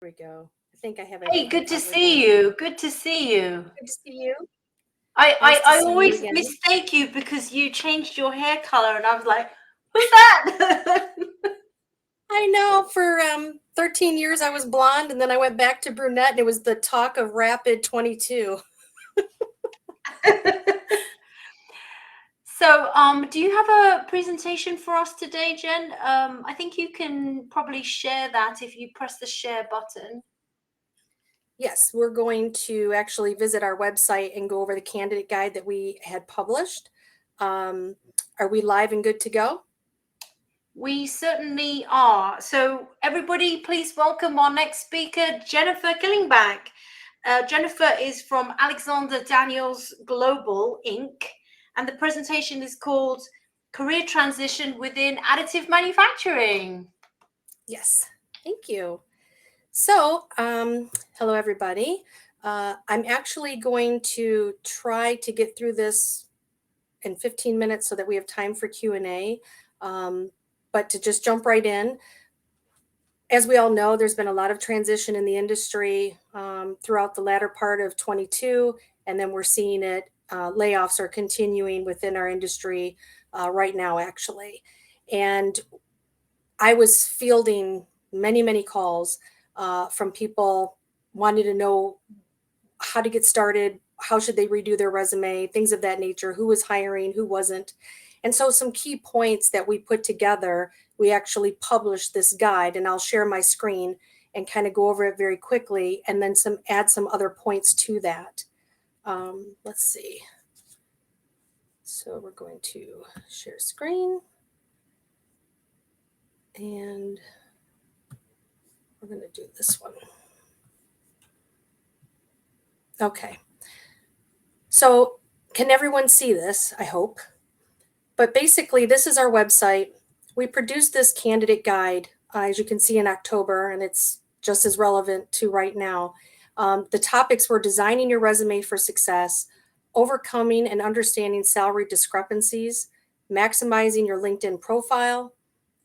we go. I think I have a Hey, hiccup good to probably see going. you. Good to see you. Good to see you. I, Nice I, to I see you always again. mistake you because you changed your hair color, and I was like, who's that? I know for 13 years I was blonde, and then I went back to brunette, and it was the talk of Rapid 22. So, do you have a presentation for us today, Jen? I think you can probably share that if you press the share button. Yes, we're going to actually visit our website and go over the candidate guide that we had published. Are we live and good to go? We certainly are. So, everybody, please welcome our next speaker, Jennifer Killingback. Jennifer is from Alexander Daniels Global, Inc., and the presentation is called Career Transition Within Additive Manufacturing. Yes, thank you. So, hello everybody. I'm actually going to try to get through this in 15 minutes so that we have time for Q&A. But to just jump right in, as we all know, there's been a lot of transition in the industry throughout the latter part of 22, and then we're seeing it, layoffs are continuing within our industry right now, actually. And I was fielding many calls from people wanting to know how to get started, how should they redo their resume, things of that nature, who was hiring, who wasn't. And so some key points that we put together, we actually published this guide, and I'll share my screen and kind of go over it very quickly, and then add some other points to that. Let's see. So we're going to share screen, and we're going to do this one. Okay. So can everyone see this? I hope. But basically, this is our website. We produced this candidate guide, as you can see, in October, and it's just as relevant to right now. The topics were designing your resume for success, overcoming and understanding salary discrepancies, maximizing your LinkedIn profile,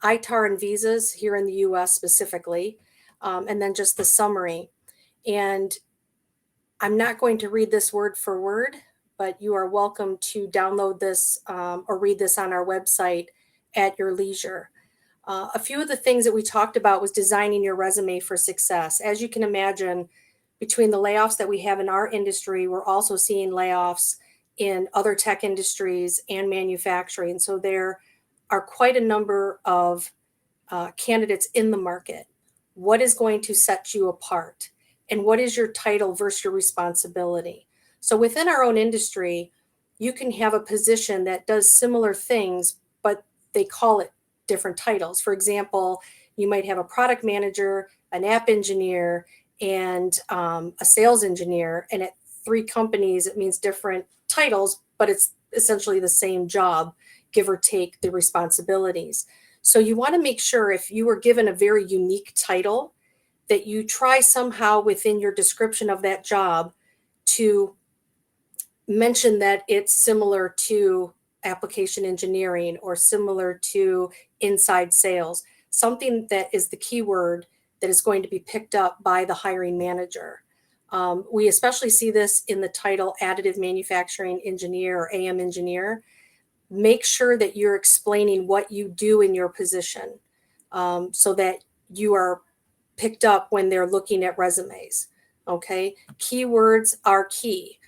ITAR and visas here in the US specifically, and then just the summary. And I'm not going to read this word for word, but you are welcome to download this or read this on our website at your leisure. A few of the things that we talked about was designing your resume for success. As you can imagine, between the layoffs that we have in our industry, we're also seeing layoffs in other tech industries and manufacturing. So there are quite a number of candidates in the market. What is going to set you apart? And what is your title versus your responsibility? So within our own industry, you can have a position that does similar things, but they call it different titles. For example, you might have a product manager, an app engineer, and a sales engineer. And at 3 companies, it means different titles, but it's essentially the same job, give or take the responsibilities. So you want to make sure, if you were given a very unique title, that you try somehow within your description of that job to mention that it's similar to application engineering or similar to inside sales, something that is the keyword that is going to be picked up by the hiring manager. We especially see this in the title Additive Manufacturing Engineer or AM Engineer. Make sure that you're explaining what you do in your position so that you are picked up when they're looking at resumes. Okay, keywords are key.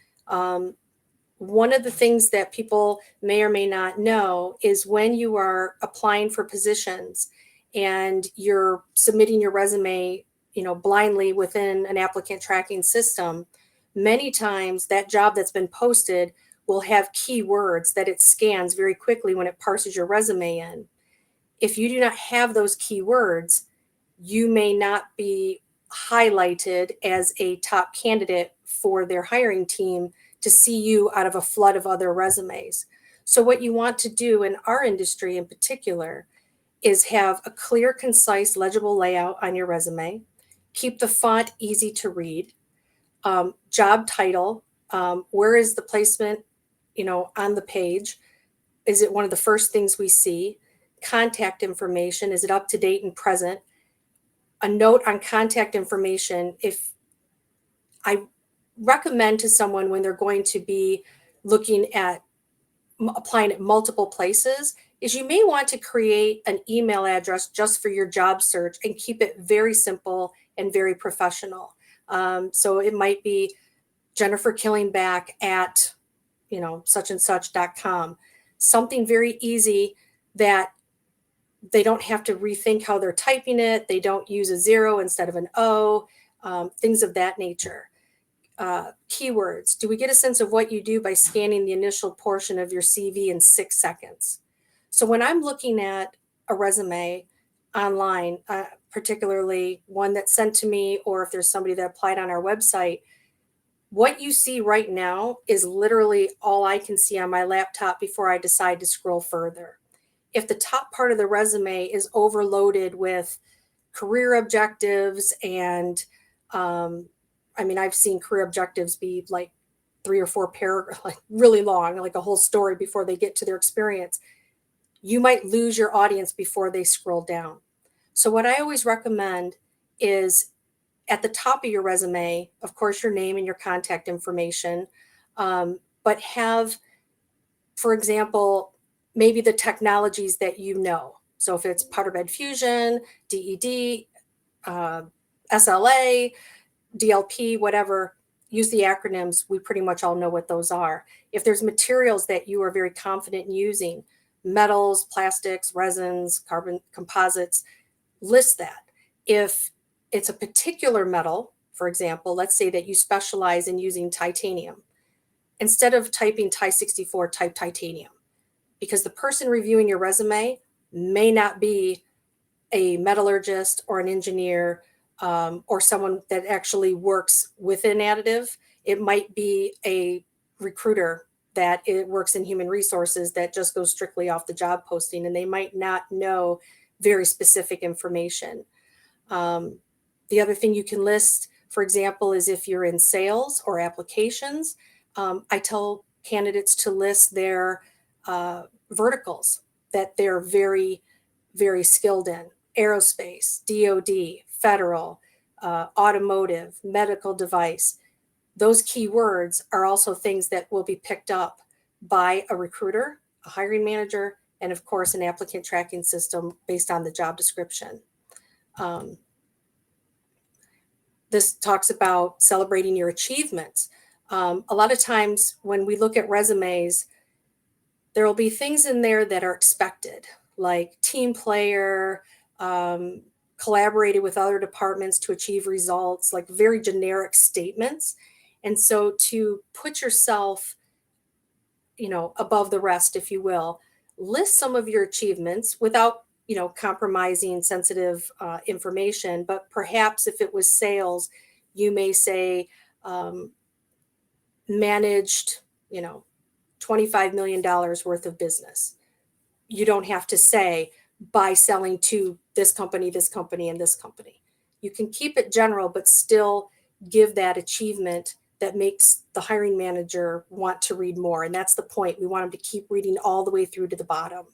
One of the things that people may or may not know is when you are applying for positions and you're submitting your resume, blindly within an applicant tracking system, many times that job that's been posted will have keywords that it scans very quickly when it parses your resume in. If you do not have those keywords, you may not be highlighted as a top candidate for their hiring team to see you out of a flood of other resumes. So what you want to do in our industry in particular is have a clear, concise, legible layout on your resume, keep the font easy to read, job title, where is the placement, on the page? Is it one of the first things we see? Contact information, is it up to date and present? a note on contact information. If I recommend to someone when they're going to be looking at applying at multiple places, is you may want to create an email address just for your job search and keep it very simple and very professional. So it might be Jennifer Killingback at, such and such.com. Something very easy that they don't have to rethink how they're typing it. They don't use a zero instead of an O, things of that nature. Keywords. Do we get a sense of what you do by scanning the initial portion of your CV in 6 seconds? So when I'm looking at a resume online, particularly one that's sent to me, or if there's somebody that applied on our website, what you see right now is literally all I can see on my laptop before I decide to scroll further. If the top part of the resume is overloaded with career objectives and I've seen career objectives be like 3 or 4 paragraphs, like really long, like a whole story before they get to their experience. You might lose your audience before they scroll down. So what I always recommend is at the top of your resume, of course, your name and your contact information, but have, for example, maybe the technologies that you know. So if it's powder bed fusion, DED, SLA, DLP, whatever, use the acronyms. We pretty much all know what those are. If there's materials that you are very confident in using, metals, plastics, resins, carbon composites, list that. If it's a particular metal, for example, let's say that you specialize in using titanium. Instead of typing Ti-64, type titanium, because the person reviewing your resume may not be a metallurgist or an engineer or someone that actually works within additive. It might be a recruiter that it works in human resources that just goes strictly off the job posting, and they might not know very specific information. The other thing you can list, for example, is if you're in sales or applications. I tell candidates to list their verticals that they're very, very skilled in: aerospace, DoD, federal, automotive, medical device. Those keywords are also things that will be picked up by a recruiter, a hiring manager, and of course, an applicant tracking system based on the job description. This talks about celebrating your achievements. A lot of times when we look at resumes, there will be things in there that are expected, like team player, collaborated with other departments to achieve results, like very generic statements. And so to put yourself, above the rest, if you will, list some of your achievements without, compromising sensitive information. But perhaps if it was sales, you may say, managed, $25 million worth of business. You don't have to say by selling to this company, and this company. You can keep it general, but still give that achievement that makes the hiring manager want to read more. And that's the point. We want them to keep reading all the way through to the bottom.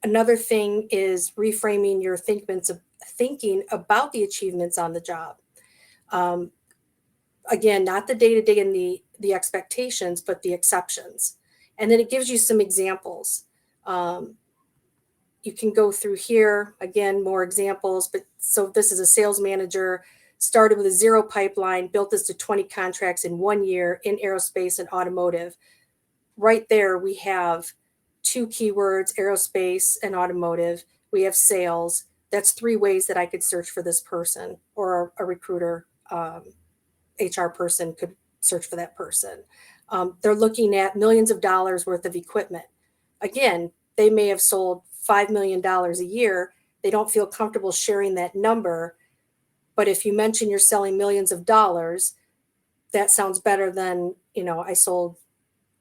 Another thing is reframing your thinking about the achievements on the job. Again, not the day-to-day and the expectations, but the exceptions. And then it gives you some examples. You can go through here, again, more examples. But so this is a sales manager, started with a 0 pipeline, built this to 20 contracts in 1 year in aerospace and automotive. Right there, we have 2 keywords, aerospace and automotive. We have sales. That's 3 ways that I could search for this person, or a recruiter, HR person could search for that person. They're looking at millions of dollars worth of equipment. Again, they may have sold $5 million a year. They don't feel comfortable sharing that number. But if you mention you're selling millions of dollars, that sounds better than, I sold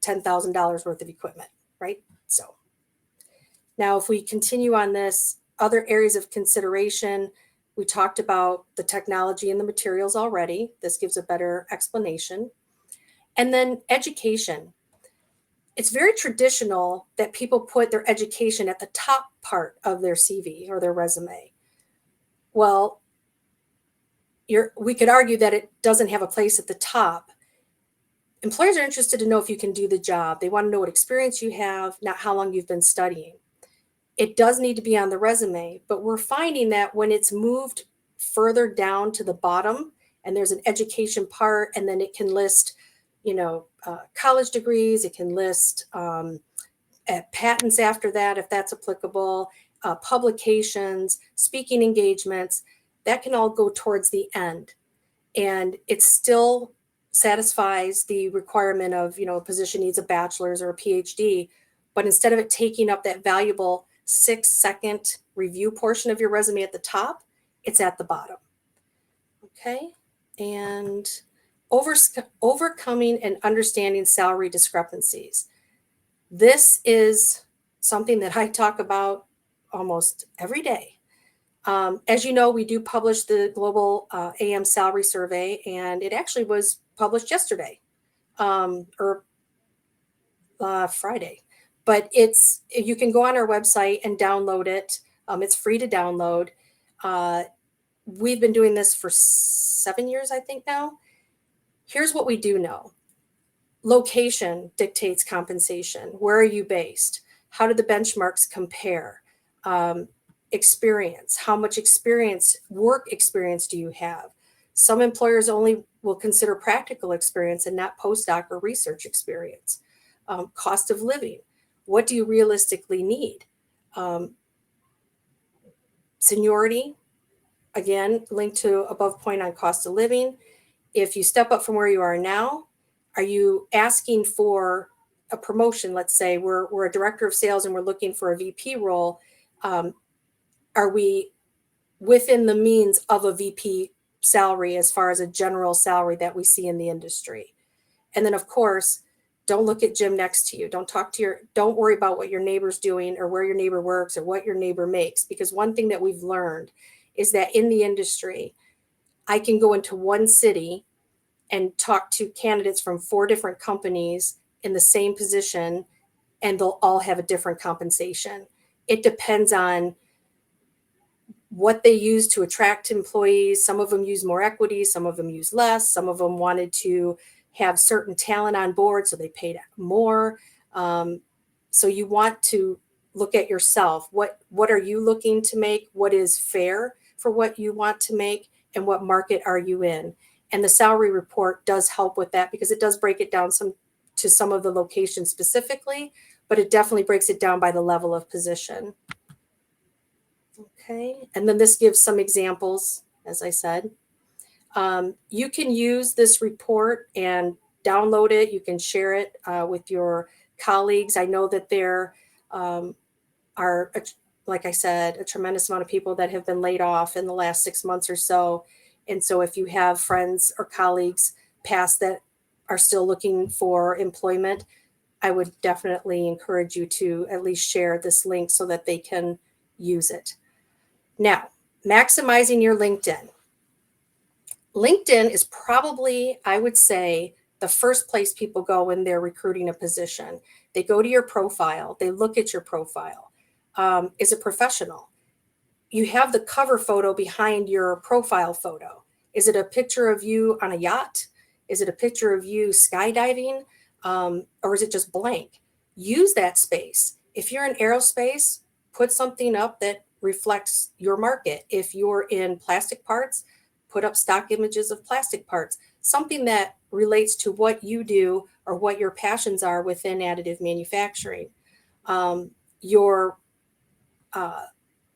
$10,000 worth of equipment, right? So now if we continue on this, other areas of consideration, we talked about the technology and the materials already. This gives a better explanation. And then education. It's very traditional that people put their education at the top part of their CV or their resume. Well, we could argue that it doesn't have a place at the top. Employers are interested to know if you can do the job. They want to know what experience you have, not how long you've been studying. It does need to be on the resume, but we're finding that when it's moved further down to the bottom and there's an education part, and then it can list, college degrees, it can list patents after that, if that's applicable, publications, speaking engagements, that can all go towards the end. And it still satisfies the requirement of, a position needs a bachelor's or a PhD, but instead of it taking up that valuable 6-second review portion of your resume at the top, it's at the bottom. Okay. And overcoming and understanding salary discrepancies. This is something that I talk about almost every day. As you know, we do publish the global AM salary survey, and it actually was published yesterday or Friday. But you can go on our website and download it. It's free to download. We've been doing this for 7 years, I think now. Here's what we do know. Location dictates compensation. Where are you based? How do the benchmarks compare? Experience. How much work experience do you have? Some employers only will consider practical experience and not postdoc or research experience. Cost of living. What do you realistically need? Seniority. Again, linked to above point on cost of living. If you step up from where you are now, are you asking for a promotion? Let's say we're a director of sales and we're looking for a VP role. Are we within the means of a VP salary as far as a general salary that we see in the industry? And then, of course, don't look at Jim next to you. Don't worry about what your neighbor's doing or where your neighbor works or what your neighbor makes. Because one thing that we've learned is that in the industry, I can go into one city and talk to candidates from 4 different companies in the same position, and they'll all have a different compensation. It depends on what they use to attract employees. Some of them use more equity, some of them use less, some of them wanted to have certain talent on board, so they paid more. So you want to look at yourself. What are you looking to make? What is fair for what you want to make? And what market are you in? And the salary report does help with that because it does break it down to some of the locations specifically, but it definitely breaks it down by the level of position. Okay, and then this gives some examples, as I said. You can use this report and download it. You can share it with your colleagues. I know that there are, like I said, a tremendous amount of people that have been laid off in the last 6 months or so. And so if you have friends or colleagues past that are still looking for employment, I would definitely encourage you to at least share this link so that they can use it. Now, maximizing your LinkedIn. LinkedIn is probably, I would say, the first place people go when they're recruiting a position. They go to your profile, they look at your profile. Is it professional? You have the cover photo behind your profile photo. Is it a picture of you on a yacht? Is it a picture of you skydiving? Or is it just blank? Use that space. If you're in aerospace, put something up that reflects your market. If you're in plastic parts, put up stock images of plastic parts, something that relates to what you do or what your passions are within additive manufacturing.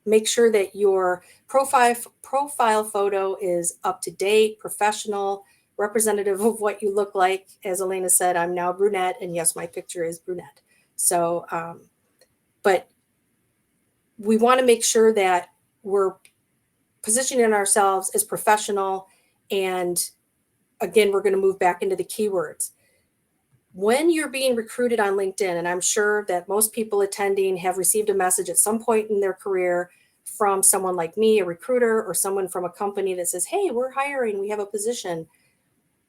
Make sure that your profile photo is up to date, professional, representative of what you look like. As Elena said, I'm now brunette, and yes, my picture is brunette. So, but we want to make sure that we're positioning ourselves as professional. And again, we're going to move back into the keywords. When you're being recruited on LinkedIn, and I'm sure that most people attending have received a message at some point in their career from someone like me, a recruiter, or someone from a company that says, hey, we're hiring, we have a position.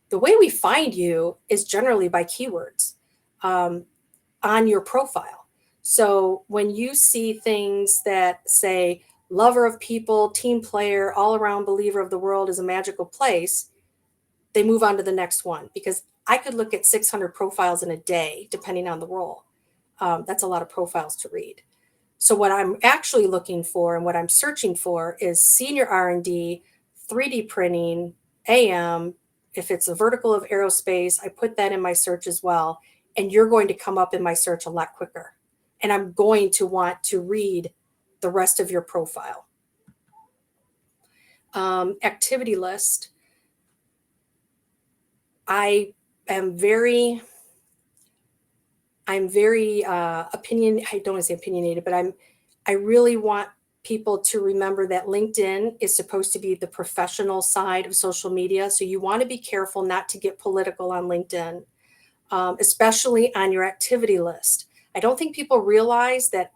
The way we find you is generally by keywords on your profile. So when you see things that say lover of people, team player, all around believer of the world is a magical place, they move on to the next one, because I could look at 600 profiles in a day, depending on the role. That's a lot of profiles to read. So what I'm actually looking for and what I'm searching for is senior R&D, 3D printing, AM. If it's a vertical of aerospace, I put that in my search as well. And you're going to come up in my search a lot quicker. And I'm going to want to read the rest of your profile. Activity list. I'm very I don't want to say opinionated, but I really want people to remember that LinkedIn is supposed to be the professional side of social media. So you want to be careful not to get political on LinkedIn, especially on your activity list. I don't think people realize that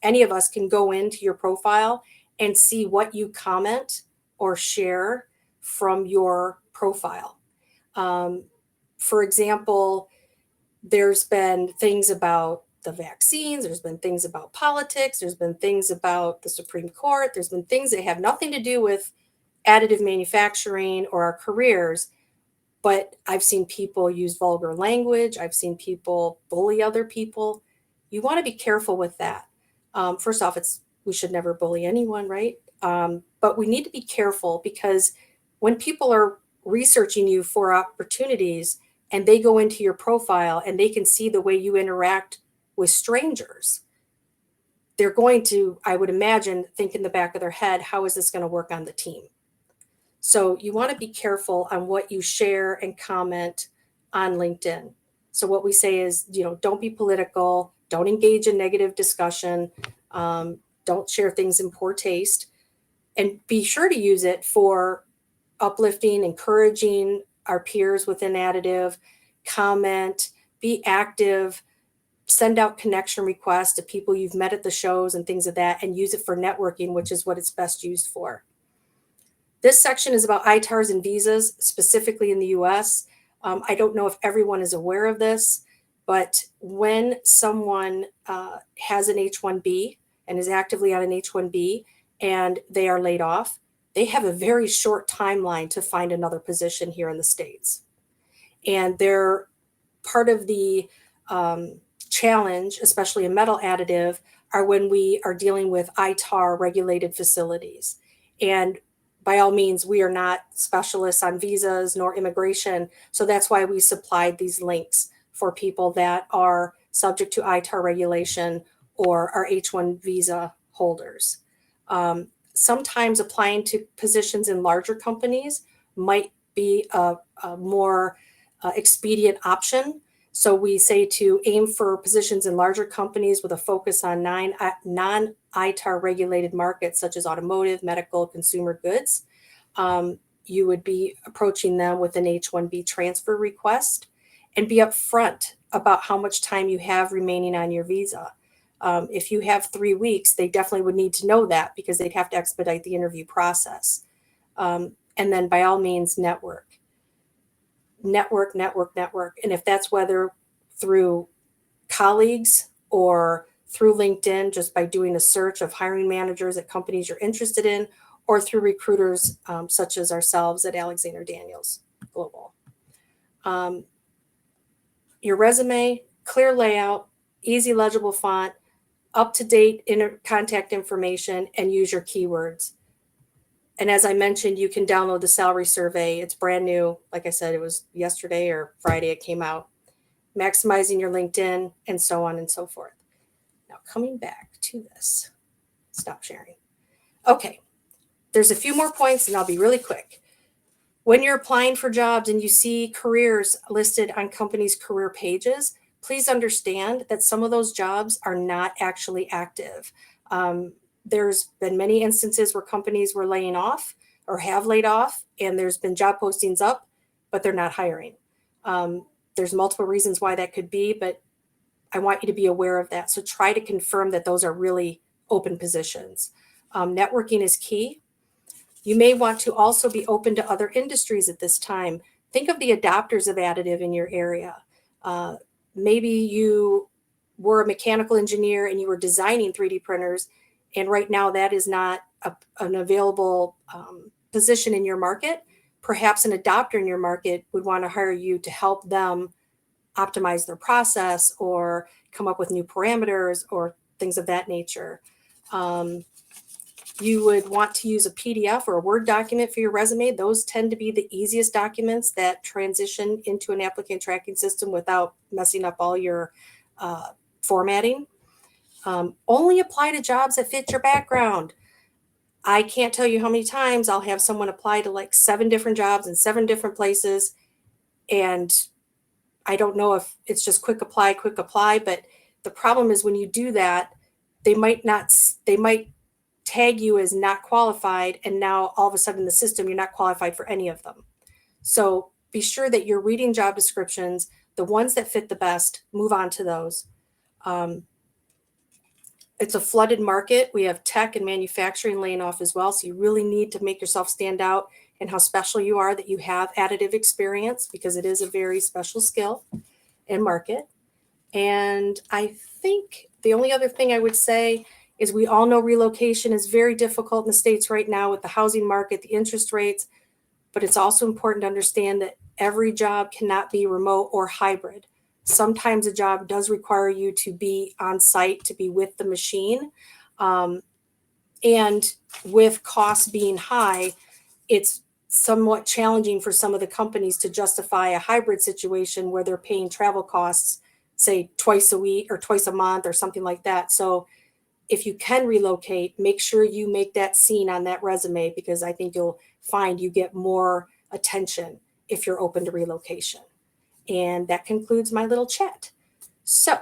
any of us can go into your profile and see what you comment or share from your profile. For example, there's been things about the vaccines, there's been things about politics, there's been things about the Supreme Court, there's been things that have nothing to do with additive manufacturing or our careers, but I've seen people use vulgar language, I've seen people bully other people. You want to be careful with that. First off, we should never bully anyone, right? But we need to be careful, because when people are researching you for opportunities, and they go into your profile and they can see the way you interact with strangers, they're going to, I would imagine, think in the back of their head, how is this going to work on the team? So you want to be careful on what you share and comment on LinkedIn. So what we say is, don't be political, don't engage in negative discussion, don't share things in poor taste, and be sure to use it for uplifting, encouraging our peers within Additive, comment, be active, send out connection requests to people you've met at the shows and things of that, and use it for networking, which is what it's best used for. This section is about ITARs and visas, specifically in the US. I don't know if everyone is aware of this, but when someone has an H-1B and is actively on an H-1B and they are laid off, they have a very short timeline to find another position here in the States. And they're part of the challenge, especially in metal additive, are when we are dealing with ITAR regulated facilities. And by all means, we are not specialists on visas nor immigration. So that's why we supplied these links for people that are subject to ITAR regulation or are H-1 visa holders. Sometimes applying to positions in larger companies might be a more expedient option. So we say to aim for positions in larger companies with a focus on non-ITAR regulated markets, such as automotive, medical, consumer goods. You would be approaching them with an H-1B transfer request, and be upfront about how much time you have remaining on your visa. If you have 3 weeks, they definitely would need to know that, because they'd have to expedite the interview process. And then by all means, network. And if that's whether through colleagues or through LinkedIn, just by doing a search of hiring managers at companies you're interested in, or through recruiters such as ourselves at Alexander Daniels Global. Your resume, clear layout, easy legible font, up-to-date contact information, and use your keywords. And as I mentioned, you can download the salary survey. It's brand new. Like I said, it was yesterday or Friday it came out. Maximizing your LinkedIn, and so on and so forth. Now coming back to this. Stop sharing. Okay, there's a few more points and I'll be really quick. When you're applying for jobs and you see careers listed on companies' career pages, please understand that some of those jobs are not actually active. There's been many instances where companies were laying off or have laid off, and there's been job postings up, but they're not hiring. There's multiple reasons why that could be, but I want you to be aware of that. So try to confirm that those are really open positions. Networking is key. You may want to also be open to other industries at this time. Think of the adopters of additive in your area. Maybe you were a mechanical engineer and you were designing 3D printers, And right now that is not an available position in your market. Perhaps an adopter in your market would want to hire you to help them optimize their process or come up with new parameters or things of that nature. You would want to use a PDF or a Word document for your resume. Those tend to be the easiest documents that transition into an applicant tracking system without messing up all your formatting. Only apply to jobs that fit your background. I can't tell you how many times I'll have someone apply to like 7 different jobs in 7 different places. And I don't know if it's just quick apply, but the problem is when you do that, they might tag you as not qualified. And now all of a sudden in the system, you're not qualified for any of them. So be sure that you're reading job descriptions, the ones that fit the best, move on to those. It's a flooded market. We have tech and manufacturing laying off as well. So you really need to make yourself stand out and how special you are that you have additive experience, because it is a very special skill and market. And I think the only other thing I would say is we all know relocation is very difficult in the States right now with the housing market, the interest rates, but it's also important to understand that every job cannot be remote or hybrid. Sometimes a job does require you to be on site, to be with the machine. And with costs being high, it's somewhat challenging for some of the companies to justify a hybrid situation where they're paying travel costs, say twice a week or twice a month or something like that. So if you can relocate, make sure you make that seen on that resume, because I think you'll find you get more attention if you're open to relocation. And that concludes my little chat. So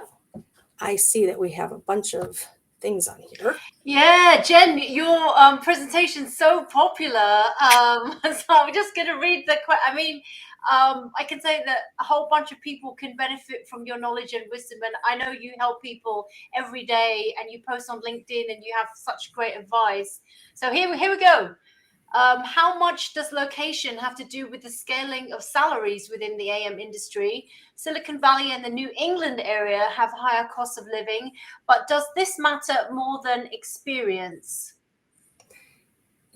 I see that we have a bunch of things on here. Yeah, Jen, your presentation's so popular. So I'm just going to read I can say that a whole bunch of people can benefit from your knowledge and wisdom. And I know you help people every day, and you post on LinkedIn, and you have such great advice. So here we go. How much does location have to do with the scaling of salaries within the AM industry? Silicon Valley and the New England area have higher costs of living, but does this matter more than experience?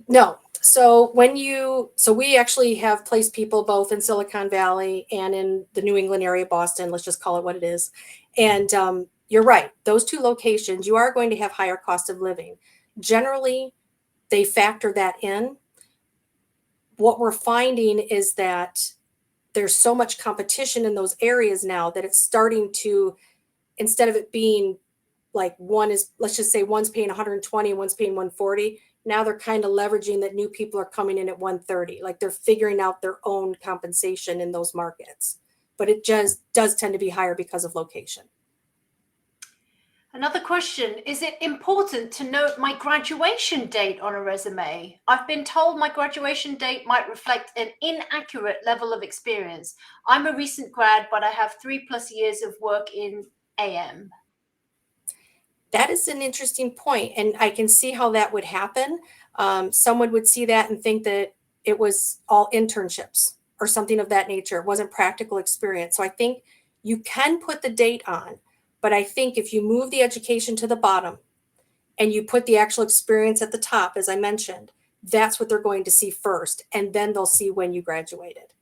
No. So we actually have placed people both in Silicon Valley and in the New England area, Boston, let's just call it what it is. And you're right. Those 2 locations, you are going to have higher cost of living. Generally, they factor that in. What we're finding is that there's so much competition in those areas now that it's starting to, instead of it being like let's just say one's paying 120 and one's paying 140, now they're kind of leveraging that new people are coming in at 130. Like they're figuring out their own compensation in those markets. But it just does tend to be higher because of location. Another question, is it important to note my graduation date on a resume? I've been told my graduation date might reflect an inaccurate level of experience. I'm a recent grad, but I have 3+ years of work in AM. That is an interesting point, and I can see how that would happen. Someone would see that and think that it was all internships or something of that nature. It wasn't practical experience. So I think you can put the date on, but I think if you move the education to the bottom and you put the actual experience at the top, as I mentioned, that's what they're going to see first, and then they'll see when you graduated.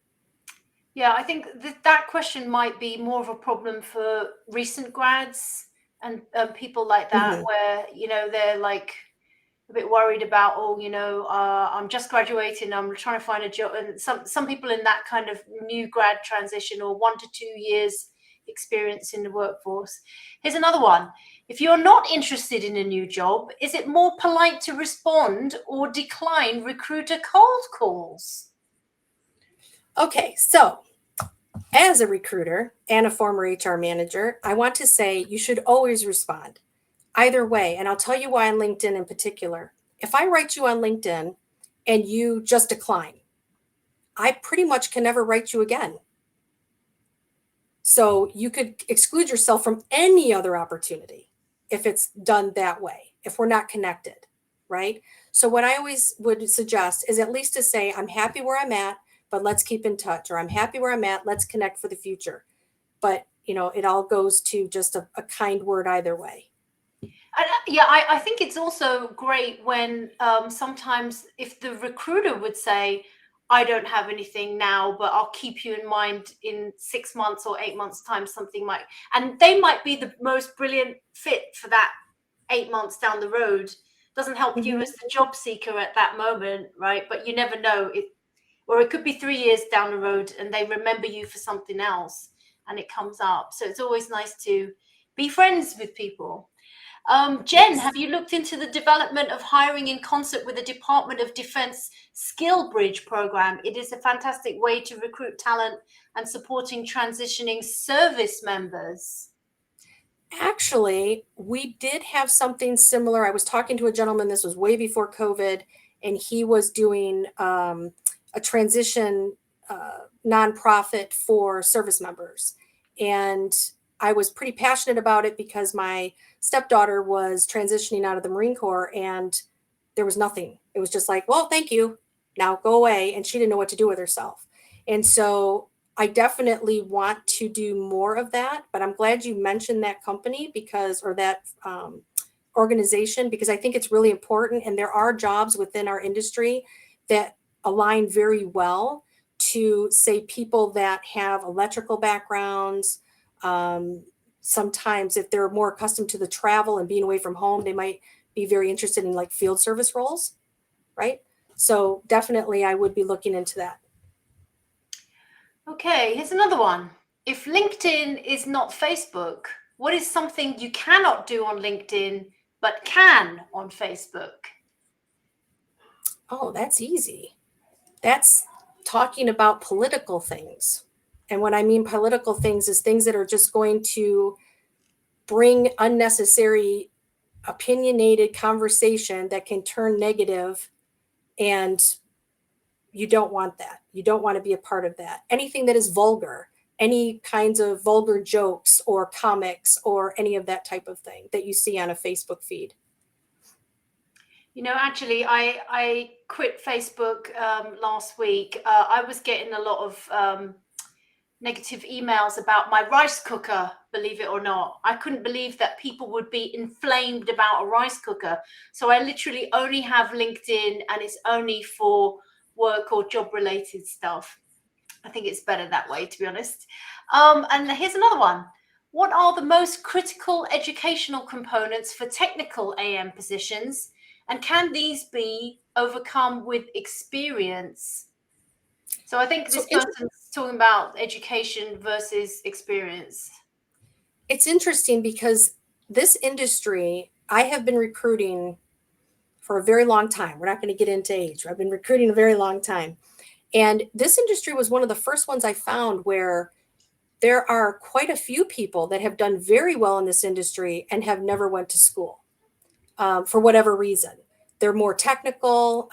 Yeah, I think that question might be more of a problem for recent grads and people like that, where, they're like a bit worried about, I'm just graduating, I'm trying to find a job. And some people in that kind of new grad transition, or 1 to 2 years experience in the workforce. Here's another one. If you're not interested in a new job, is it more polite to respond or decline recruiter cold calls? Okay, so as a recruiter and a former HR manager, I want to say you should always respond either way. And I'll tell you why on LinkedIn in particular. If I write you on LinkedIn and you just decline, I pretty much can never write you again. So you could exclude yourself from any other opportunity if it's done that way, if we're not connected, right? So what I always would suggest is at least to say, I'm happy where I'm at, but let's keep in touch, or I'm happy where I'm at, let's connect for the future. But, it all goes to just a kind word either way. Yeah, I think it's also great when sometimes if the recruiter would say, I don't have anything now, but I'll keep you in mind in 6 months or 8 months' time, something might, and they might be the most brilliant fit for that 8 months down the road. Doesn't help you Mhm. as the job seeker at that moment, right? But you never know. Or it could be 3 years down the road and they remember you for something else and it comes up. So it's always nice to be friends with people. Jen, Yes. have you looked into the development of hiring in concert with the Department of Defense Skill Bridge program? It is a fantastic way to recruit talent and supporting transitioning service members. Actually, we did have something similar. I was talking to a gentleman, this was way before COVID, and he was doing a transition nonprofit for service members. And I was pretty passionate about it because my stepdaughter was transitioning out of the Marine Corps and there was nothing. It was just like, well, thank you. Now go away. And she didn't know what to do with herself. And so I definitely want to do more of that, but I'm glad you mentioned that company because, or that organization, because I think it's really important. And there are jobs within our industry that align very well to, say, people that have electrical backgrounds. Sometimes, if they're more accustomed to the travel and being away from home, they might be very interested in like field service roles, right? So, definitely, I would be looking into that. Okay, here's another one. If LinkedIn is not Facebook, what is something you cannot do on LinkedIn but can on Facebook? Oh, that's easy. That's talking about political things. And what I mean political things is things that are just going to bring unnecessary opinionated conversation that can turn negative, and you don't want that. You don't want to be a part of that. Anything that is vulgar, any kinds of vulgar jokes or comics or any of that type of thing that you see on a Facebook feed. You know, actually, I quit Facebook last week. I was getting a lot of negative emails about my rice cooker, believe it or not. I couldn't believe that people would be inflamed about a rice cooker. So I literally only have LinkedIn and it's only for work or job related stuff. I think it's better that way, to be honest. And here's another one. What are the most critical educational components for technical AM positions? And can these be overcome with experience? So I think So this person's talking about education versus experience. it's interesting because this industry, I have been recruiting for a very long time. We're not going to get into age. I've been recruiting a very long time. And this industry was one of the first ones I found where there are quite a few people that have done very well in this industry and have never went to school for whatever reason. They're more technical.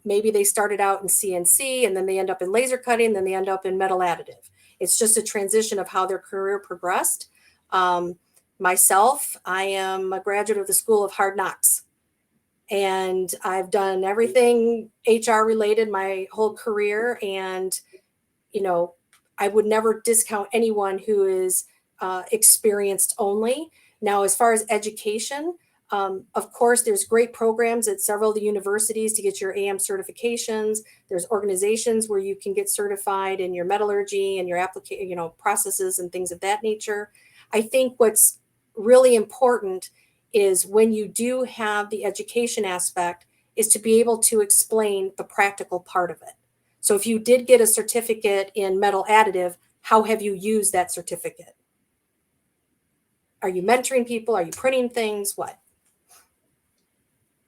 Maybe they started out in CNC and then they end up in laser cutting, then they end up in metal additive. It's just a transition of how their career progressed. Um, Myself, I am a graduate of the School of Hard Knocks, and I've done everything HR related my whole career. And you know, I would never discount anyone who is experienced only. Now, as far as education, of course, there's great programs at several of the universities to get your AM certifications. There's organizations where you can get certified in your metallurgy and your application, processes and things of that nature. I think what's really important is when you do have the education aspect is to be able to explain the practical part of it. So if you did get a certificate in metal additive, how have you used that certificate? Are you mentoring people? Are you printing things? What?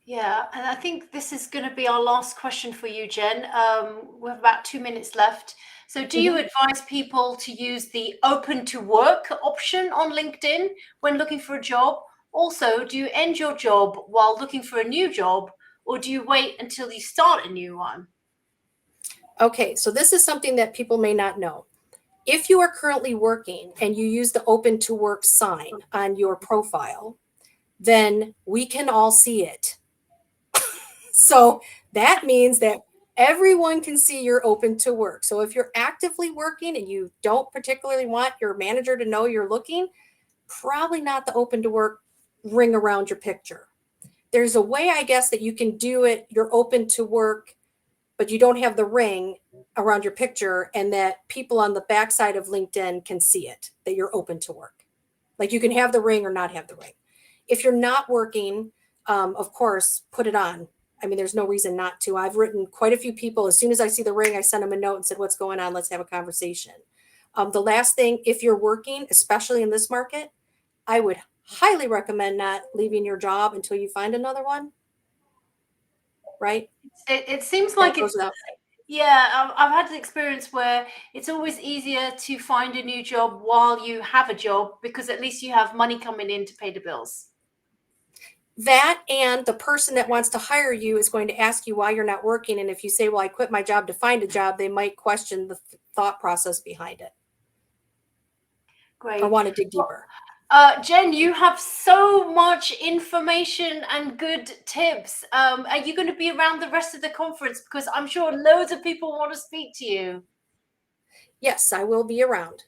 Yeah, and I think this is going to be our last question for you, Jen. We have about 2 minutes left. So, do you Mhm. advise people to use the open to work option on LinkedIn when looking for a job? Also, do you end your job while looking for a new job, or do you wait until you start a new one? Okay, so this is something that people may not know. If you are currently working and you use the open to work sign on your profile, then we can all see it. So that means that everyone can see you're open to work. So if you're actively working and you don't particularly want your manager to know you're looking, probably not the open to work ring around your picture. There's a way, I guess, that you can do it. You're open to work, but you don't have the ring around your picture, and that people on the backside of LinkedIn can see it, that you're open to work. Like you can have the ring or not have the ring. If you're not working, of course, put it on. I mean, there's no reason not to. I've written quite a few people. As soon as I see the ring, I send them a note and said, what's going on? Let's have a conversation. The last thing, if you're working, especially in this market, I would highly recommend not leaving your job until you find another one. Right? It seems That like goes it's, without. yeah, I've had an experience where it's always easier to find a new job while you have a job, because at least you have money coming in to pay the bills. That, and the person that wants to hire you is going to ask you why you're not working. And if you say, well, I quit my job to find a job, they might question the thought process behind it. Great. Or want to dig deeper. Jen, you have so much information and good tips. Are you going to be around the rest of the conference? Because I'm sure loads of people want to speak to you. Yes, I will be around.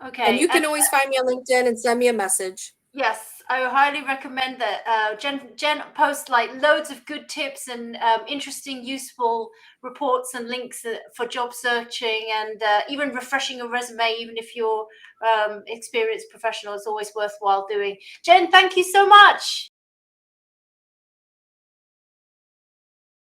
Okay. And you can always find me on LinkedIn and send me a message. Yes, I highly recommend that. Jen posts like loads of good tips and interesting, useful reports and links for job searching, and even refreshing a resume, even if you're experienced professional, is always worthwhile doing. Jen, thank you so much.